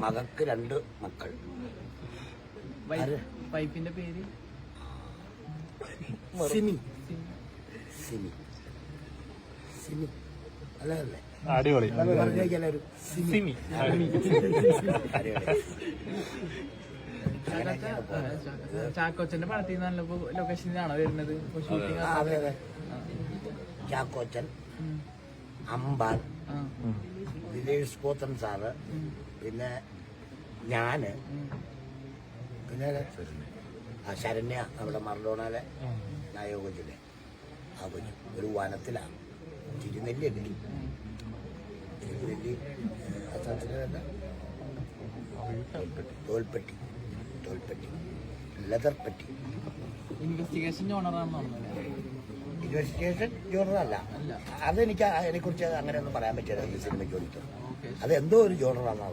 മകൾക്ക് 2 മക്കൾ. വൈഫിന്റെ പേര് സിമി. സിമി സിമി അല്ലേ? അടിപൊളി. പറഞ്ഞേക്കാലൊരു സിമി. ചാക്കോച്ചന്റെ പടത്തിൽ നല്ല ലൊക്കേഷനിലാണോ വരുന്നത് ഷൂട്ടിംഗ്? അതെ അതെ. ചാക്കോച്ചൻ, അമ്പാൻ, ദിലീഷ് പോത്തൻ സാറ്, പിന്നെ ഞാന്, പിന്നെ ശരണ്യ നമ്മുടെ മറഡോണയിലെ നായക കൊച്ചിലെ ആ കൊച്ചു ഒരു വനത്തിലാണ്. തിരുനെല്ലി തിരുനെല്ലി തോൽപ്പെട്ടി ലെതർപ്പെട്ടി. ഇൻവെസ്റ്റിഗേഷൻ ജോണറാണെന്ന് തോന്നുന്നു. ഇൻവെസ്റ്റിഗേഷൻ ജോണറല്ല. അതെനിക്ക് അതിനെക്കുറിച്ച് അങ്ങനെയൊന്നും പറയാൻ പറ്റില്ല. ഈ സിനിമയ്ക്ക് ഒരിക്കലും അതെന്തോ ഒരു ജോണറാണെന്ന്